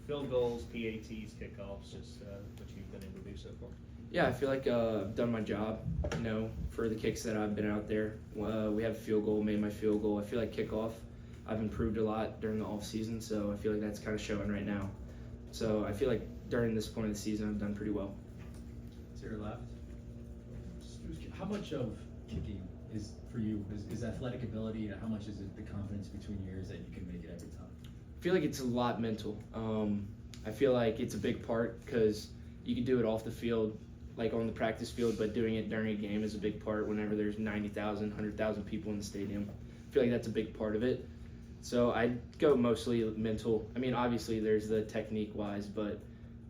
field goals, PATs, kickoffs, just what you've been able to do so far? Yeah, I feel like I've done my job, for the kicks that I've been out there. We have a field goal, made my field goal. I feel like kickoff, I've improved a lot during the off season, so I feel like that's kind of showing right now. So I feel like during this point of the season, I've done pretty well. To your left. How much of kicking is for you is athletic ability, and how much is it the confidence between your ears that you can make it every time? I feel like it's a lot mental. I feel like it's a big part because you can do it off the field, like on the practice field, but doing it during a game is a big part whenever there's 90,000, 100,000 people in the stadium. I feel like that's a big part of it. So I'd go mostly mental. I mean, obviously there's the technique-wise, but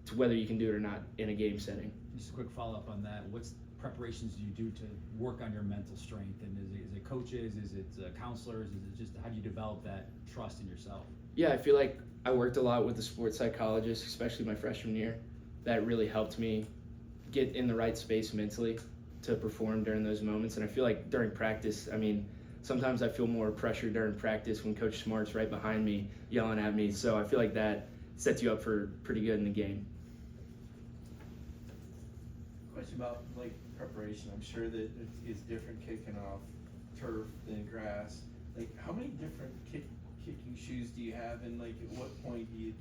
it's whether you can do it or not in a game setting. Just a quick follow-up on that. What's preparations do you do to work on your mental strength? And is it coaches? Is it counselors? Is it just how do you develop that trust in yourself? Yeah, I feel like I worked a lot with the sports psychologist, especially my freshman year. That really helped me get in the right space mentally to perform during those moments. And I feel like during practice, sometimes I feel more pressure during practice when Coach Smart's right behind me yelling at me. So I feel like that sets you up for pretty good in the game. Question about preparation. I'm sure that it's different kicking off turf than grass. How many different kicking shoes do you have, and at what point do you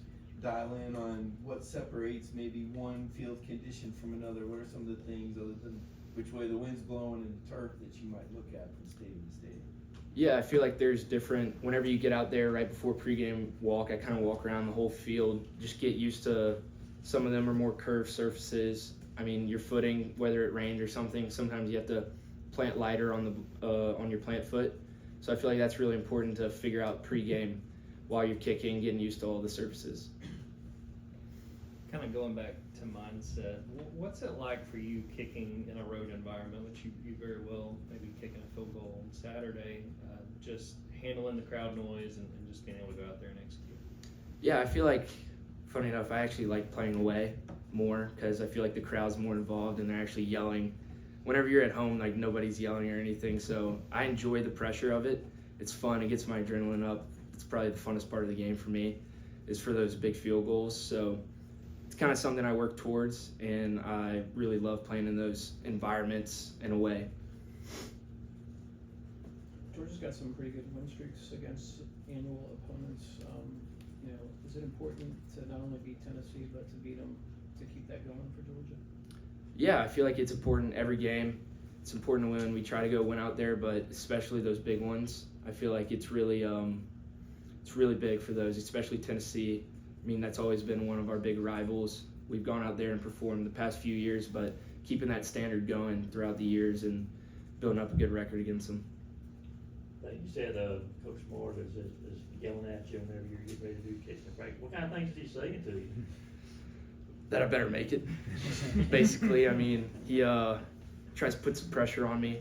dial in on what separates maybe one field condition from another? What are some of the things other than which way the wind's blowing and the turf that you might look at from stadium to stadium? Yeah, I feel like there's different, whenever you get out there right before pregame walk, I kind of walk around the whole field, just get used to, some of them are more curved surfaces. Your footing, whether it rained or something, sometimes you have to plant lighter on your plant foot. So I feel like that's really important to figure out pregame while you're kicking, getting used to all the surfaces. Kind of going back to mindset, what's it like for you kicking in a road environment, which you very well, maybe kicking a field goal on Saturday, just handling the crowd noise and just being able to go out there and execute? Yeah, I feel like, funny enough, I actually like playing away more because I feel like the crowd's more involved and they're actually yelling. Whenever you're at home, nobody's yelling or anything, so I enjoy the pressure of it. It's fun, it gets my adrenaline up. It's probably the funnest part of the game for me, is for those big field goals. So it's kind of something I work towards, and I really love playing in those environments and away. Georgia's got some pretty good win streaks against annual opponents. Is it important to not only beat Tennessee, but to beat them, to keep that going for Georgia? Yeah, I feel like it's important every game. It's important to win. We try to go win out there, but especially those big ones. I feel like it's really big for those, especially Tennessee. That's always been one of our big rivals. We've gone out there and performed the past few years, but keeping that standard going throughout the years and building up a good record against them. Like you said, Coach Moore is yelling at you whenever you're getting ready to do kicks and practice. What kind of things is he saying to you? That I better make it. Basically, he tries to put some pressure on me.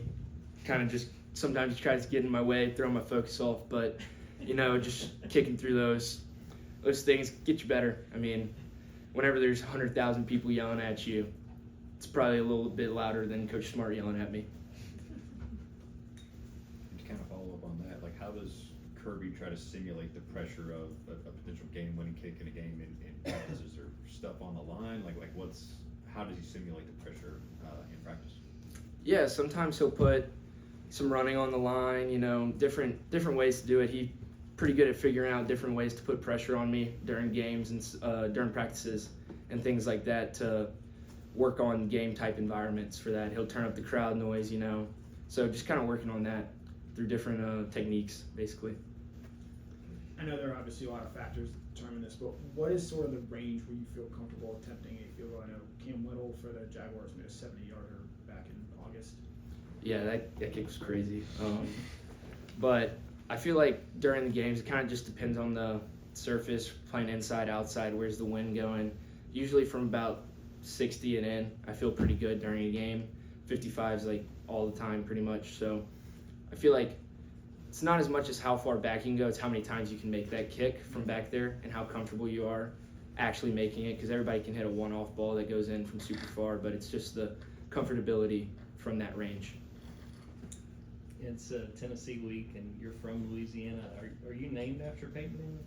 Kind of just, sometimes he tries to get in my way, throw my focus off, but, just kicking through those things get you better. Whenever there's 100,000 people yelling at you, it's probably a little bit louder than Coach Smart yelling at me. To kind of follow up on that, how does Kirby try to simulate the pressure of a potential game-winning kick in a game in practice? Is there stuff on the line? How does he simulate the pressure in practice? Yeah, sometimes he'll put some running on the line, different ways to do it. He's pretty good at figuring out different ways to put pressure on me during games and during practices and things like that to work on game-type environments for that. He'll turn up the crowd noise, So just kind of working on that through different techniques, basically. I know there are obviously a lot of factors that determine this, but what is sort of the range where you feel comfortable attempting a field goal? I know Cam Little for the Jaguars made a 70-yarder back in August. Yeah, that kick was crazy. But I feel like during the games, it kind of just depends on the surface, playing inside, outside, where's the wind going. Usually from about 60 and in, I feel pretty good during a game. 55's all the time pretty much. So I feel like it's not as much as how far back you can go, it's how many times you can make that kick from back there and how comfortable you are actually making it, because everybody can hit a one-off ball that goes in from super far, but it's just the comfortability from that range. It's Tennessee week, and you're from Louisiana. Are you named after Peyton Manning?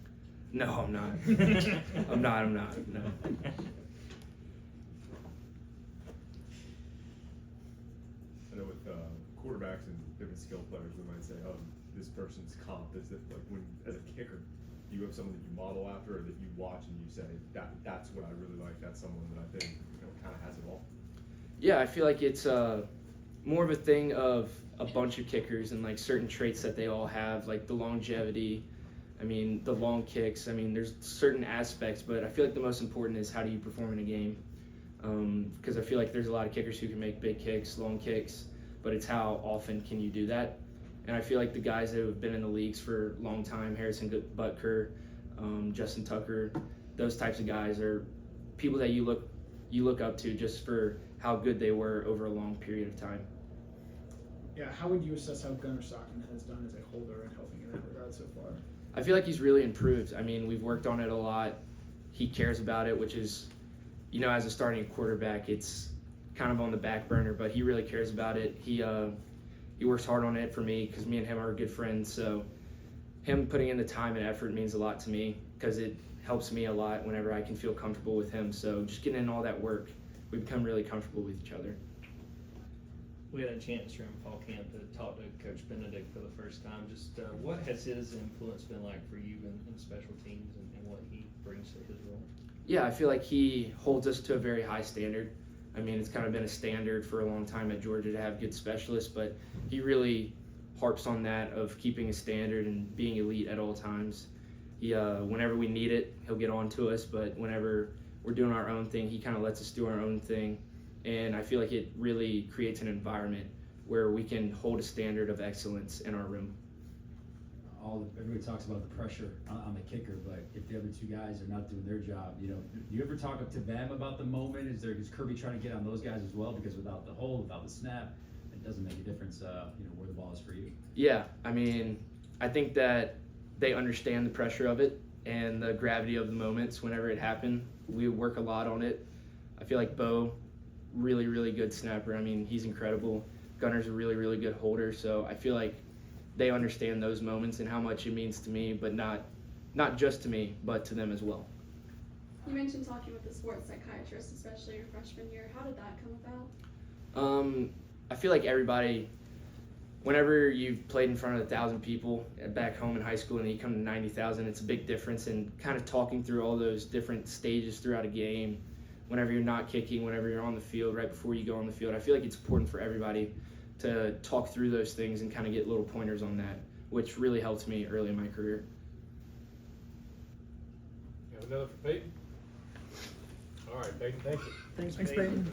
No, I'm not. I'm not. No. I know with quarterbacks and different skill players, we might say, oh, this person's comp is that, like, when as a kicker, do you have someone that you model after or that you watch and you say that's what I really like? That's someone that I think kind of has it all. Yeah, I feel like it's more of a thing of a bunch of kickers and like certain traits that they all have, like the longevity. I mean, the long kicks. I mean, there's certain aspects, but I feel like the most important is how do you perform in a game. Because I feel like there's a lot of kickers who can make big kicks, long kicks, but it's how often can you do that. And I feel like the guys that have been in the leagues for a long time, Harrison Butker, Justin Tucker, those types of guys are people that you look up to just for how good they were over a long period of time. Yeah, how would you assess how Gunnar Stockton has done as a holder and helping in that regard so far? I feel like he's really improved. I mean, we've worked on it a lot. He cares about it, which is, as a starting quarterback, it's kind of on the back burner, but he really cares about it. He works hard on it for me because me and him are good friends. So him putting in the time and effort means a lot to me because it helps me a lot whenever I can feel comfortable with him. So just getting in all that work, we become really comfortable with each other. We had a chance during fall camp to talk to Coach Benedict for the first time. Just what has his influence been like for you in special teams and what he brings to his role? Yeah, I feel like he holds us to a very high standard. I mean, it's kind of been a standard for a long time at Georgia to have good specialists, but he really harps on that of keeping a standard and being elite at all times. He, whenever we need it, he'll get on to us, but whenever we're doing our own thing, he kind of lets us do our own thing. And I feel like it really creates an environment where we can hold a standard of excellence in our room. Everybody talks about the pressure on the kicker, but if the other two guys are not doing their job, do you ever talk up to them about the moment? Is Kirby trying to get on those guys as well? Because without the hold, without the snap, it doesn't make a difference, where the ball is for you. Yeah, I mean, I think that they understand the pressure of it and the gravity of the moments whenever it happened. We work a lot on it. I feel like Bo, really, really good snapper. I mean, he's incredible. Gunner's a really, really good holder. So I feel like they understand those moments and how much it means to me, but not just to me, but to them as well. You mentioned talking with the sports psychiatrist, especially your freshman year. How did that come about? I feel like everybody, whenever you've played in front of 1,000 people back home in high school and you come to 90,000, it's a big difference. And kind of talking through all those different stages throughout a game, whenever you're not kicking, whenever you're on the field, right before you go on the field, I feel like it's important for everybody to talk through those things and kind of get little pointers on that, which really helped me early in my career. You have another for Peyton? All right, Peyton, thank you. Thanks, Peyton.